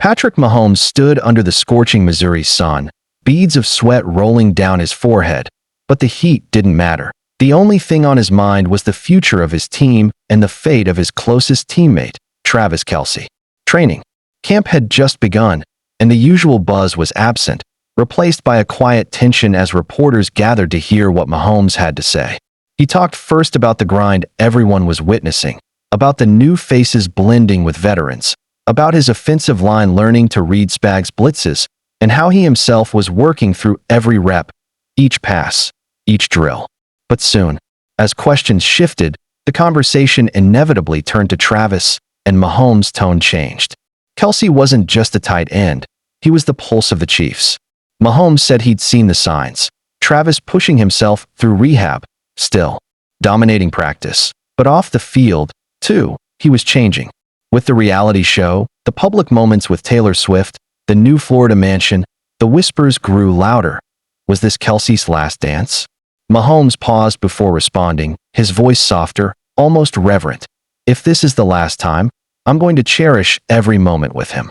Patrick Mahomes stood under the scorching Missouri sun, beads of sweat rolling down his forehead, but the heat didn't matter. The only thing on his mind was the future of his team and the fate of his closest teammate, Travis Kelce. Training camp had just begun, and the usual buzz was absent, replaced by a quiet tension as reporters gathered to hear what Mahomes had to say. He talked first about the grind everyone was witnessing, about the new faces blending with veterans, about his offensive line learning to read Spags blitzes, and how he himself was working through every rep, each pass, each drill. But soon, as questions shifted, the conversation inevitably turned to Travis, and Mahomes' tone changed. Kelce wasn't just a tight end, he was the pulse of the Chiefs. Mahomes said he'd seen the signs. Travis pushing himself through rehab, still dominating practice. But off the field, too, he was changing. With the reality show, the public moments with Taylor Swift, the new Florida mansion, the whispers grew louder. Was this Kelce's last dance? Mahomes paused before responding, his voice softer, almost reverent. If this is the last time, I'm going to cherish every moment with him.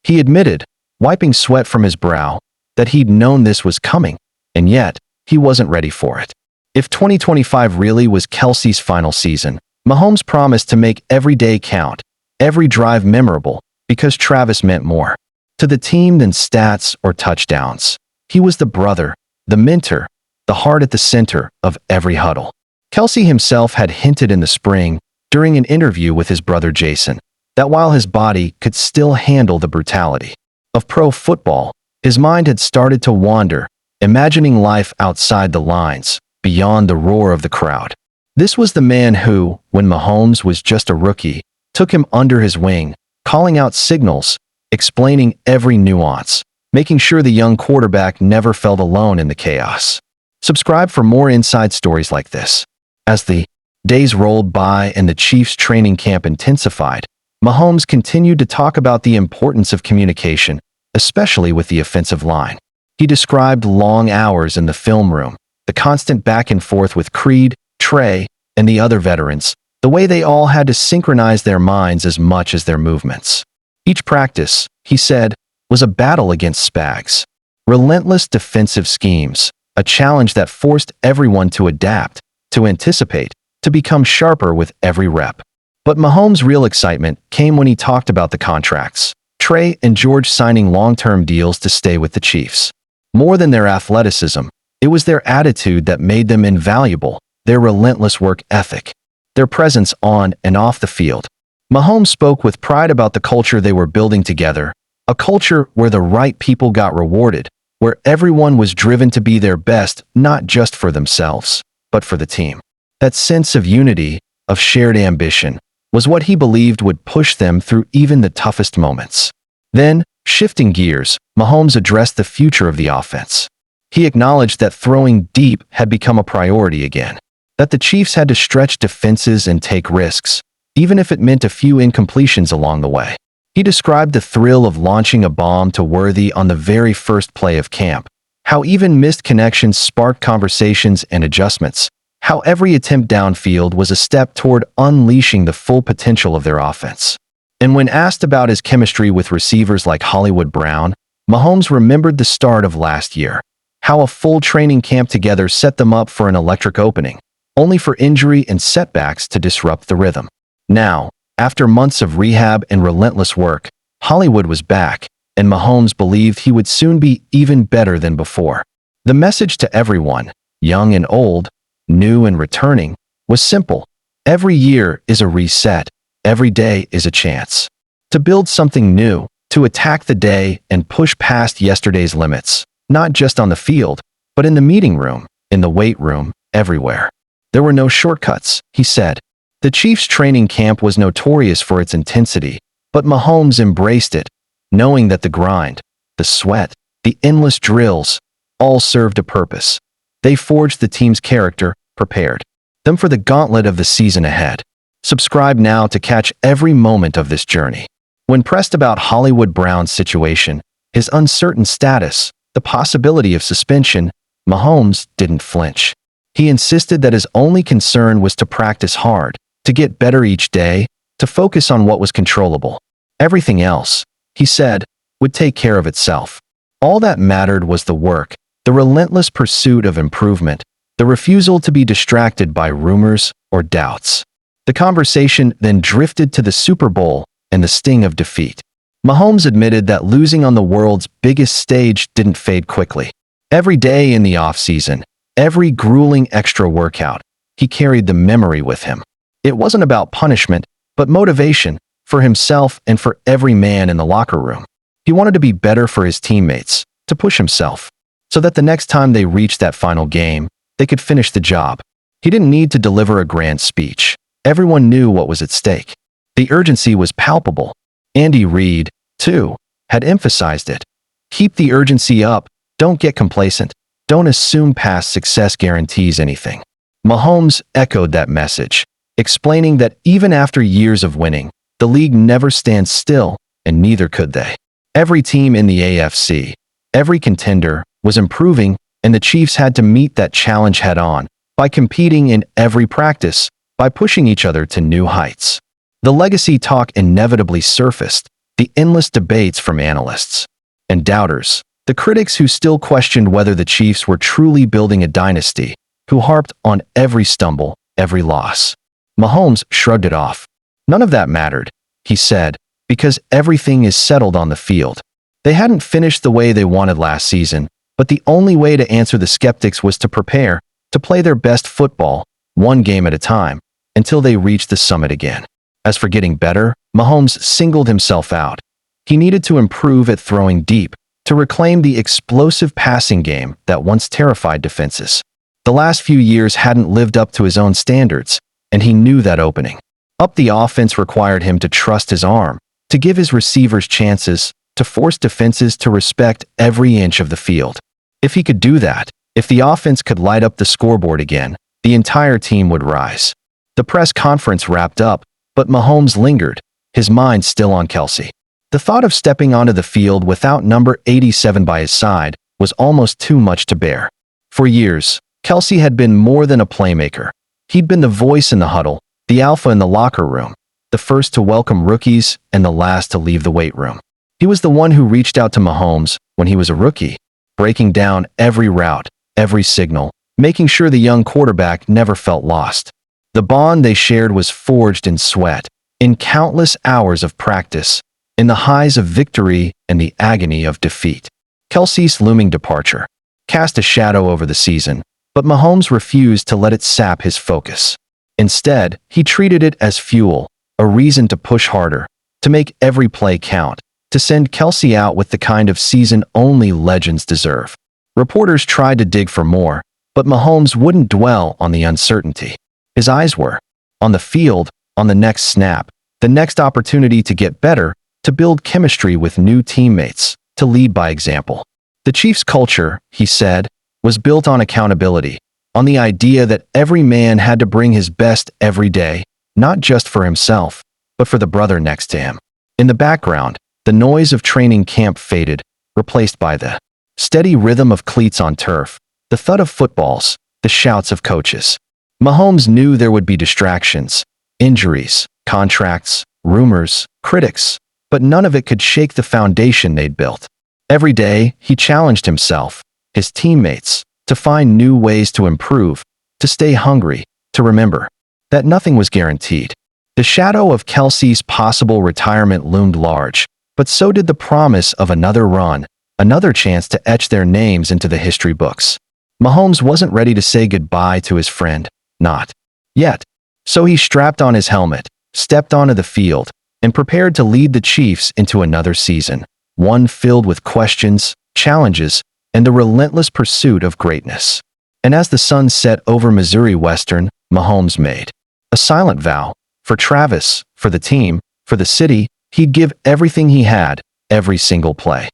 He admitted, wiping sweat from his brow, that he'd known this was coming, and yet, he wasn't ready for it. If 2025 really was Kelce's final season, Mahomes promised to make every day count, every drive memorable, because Travis meant more to the team than stats or touchdowns. He was the brother, the mentor, the heart at the center of every huddle. Kelce himself had hinted in the spring, during an interview with his brother Jason, that while his body could still handle the brutality of pro football, his mind had started to wander, imagining life outside the lines, beyond the roar of the crowd. This was the man who, when Mahomes was just a rookie, took him under his wing, calling out signals, explaining every nuance, making sure the young quarterback never felt alone in the chaos. Subscribe for more inside stories like this. As the days rolled by and the Chiefs' training camp intensified, Mahomes continued to talk about the importance of communication, especially with the offensive line. He described long hours in the film room, the constant back and forth with Creed, Trey, and the other veterans, the way they all had to synchronize their minds as much as their movements. Each practice, he said, was a battle against Spags. Relentless defensive schemes, a challenge that forced everyone to adapt, to anticipate, to become sharper with every rep. But Mahomes' real excitement came when he talked about the contracts. Trey and George signing long-term deals to stay with the Chiefs. More than their athleticism, it was their attitude that made them invaluable, their relentless work ethic, their presence on and off the field. Mahomes spoke with pride about the culture they were building together, a culture where the right people got rewarded, where everyone was driven to be their best, not just for themselves, but for the team. That sense of unity, of shared ambition, was what he believed would push them through even the toughest moments. Then, shifting gears, Mahomes addressed the future of the offense. He acknowledged that throwing deep had become a priority again, that the Chiefs had to stretch defenses and take risks, even if it meant a few incompletions along the way. He described the thrill of launching a bomb to Worthy on the very first play of camp, how even missed connections sparked conversations and adjustments, how every attempt downfield was a step toward unleashing the full potential of their offense. And when asked about his chemistry with receivers like Hollywood Brown, Mahomes remembered the start of last year, how a full training camp together set them up for an electric opening, only for injury and setbacks to disrupt the rhythm. Now, after months of rehab and relentless work, Hollywood was back, and Mahomes believed he would soon be even better than before. The message to everyone, young and old, new and returning, was simple. Every year is a reset. Every day is a chance to build something new, to attack the day and push past yesterday's limits, not just on the field, but in the meeting room, in the weight room, everywhere. There were no shortcuts, he said. The Chiefs' training camp was notorious for its intensity, but Mahomes embraced it, knowing that the grind, the sweat, the endless drills, all served a purpose. They forged the team's character, prepared them for the gauntlet of the season ahead. Subscribe now to catch every moment of this journey. When pressed about Hollywood Brown's situation, his uncertain status, the possibility of suspension, Mahomes didn't flinch. He insisted that his only concern was to practice hard, to get better each day, to focus on what was controllable. Everything else, he said, would take care of itself. All that mattered was the work, the relentless pursuit of improvement, the refusal to be distracted by rumors or doubts. The conversation then drifted to the Super Bowl and the sting of defeat. Mahomes admitted that losing on the world's biggest stage didn't fade quickly. Every day in the offseason, every grueling extra workout, he carried the memory with him. It wasn't about punishment, but motivation for himself and for every man in the locker room. He wanted to be better for his teammates, to push himself, so that the next time they reached that final game, they could finish the job. He didn't need to deliver a grand speech. Everyone knew what was at stake. The urgency was palpable. Andy Reid, too, had emphasized it. Keep the urgency up. Don't get complacent. Don't assume past success guarantees anything. Mahomes echoed that message, explaining that even after years of winning, the league never stands still, and neither could they. Every team in the AFC, every contender, was improving, and the Chiefs had to meet that challenge head-on by competing in every practice, by pushing each other to new heights. The legacy talk inevitably surfaced, the endless debates from analysts and doubters, the critics who still questioned whether the Chiefs were truly building a dynasty, who harped on every stumble, every loss. Mahomes shrugged it off. None of that mattered, he said, because everything is settled on the field. They hadn't finished the way they wanted last season, but the only way to answer the skeptics was to prepare, to play their best football, one game at a time, until they reached the summit again. As for getting better, Mahomes singled himself out. He needed to improve at throwing deep, to reclaim the explosive passing game that once terrified defenses. The last few years hadn't lived up to his own standards, and he knew that opening. Up the offense required him to trust his arm, to give his receivers chances, to force defenses to respect every inch of the field. If he could do that, if the offense could light up the scoreboard again, the entire team would rise. The press conference wrapped up, but Mahomes lingered, his mind still on Kelce. The thought of stepping onto the field without number 87 by his side was almost too much to bear. For years, Kelce had been more than a playmaker. He'd been the voice in the huddle, the alpha in the locker room, the first to welcome rookies and the last to leave the weight room. He was the one who reached out to Mahomes when he was a rookie, breaking down every route, every signal, making sure the young quarterback never felt lost. The bond they shared was forged in sweat, in countless hours of practice, in the highs of victory and the agony of defeat. Kelce's looming departure cast a shadow over the season, but Mahomes refused to let it sap his focus. Instead, he treated it as fuel, a reason to push harder, to make every play count, to send Kelce out with the kind of season only legends deserve. Reporters tried to dig for more, but Mahomes wouldn't dwell on the uncertainty. His eyes were on the field, on the next snap, the next opportunity to get better, to build chemistry with new teammates, to lead by example. The Chiefs' culture, he said, was built on accountability, on the idea that every man had to bring his best every day, not just for himself, but for the brother next to him. In the background, the noise of training camp faded, replaced by the steady rhythm of cleats on turf, the thud of footballs, the shouts of coaches. Mahomes knew there would be distractions, injuries, contracts, rumors, critics, but none of it could shake the foundation they'd built. Every day, he challenged himself, his teammates, to find new ways to improve, to stay hungry, to remember that nothing was guaranteed. The shadow of Kelce's possible retirement loomed large, but so did the promise of another run, another chance to etch their names into the history books. Mahomes wasn't ready to say goodbye to his friend, not yet. So he strapped on his helmet, stepped onto the field, and prepared to lead the Chiefs into another season, one filled with questions, challenges, and the relentless pursuit of greatness. And as the sun set over Missouri Western, Mahomes made a silent vow. For Travis, for the team, for the city, he'd give everything he had, every single play.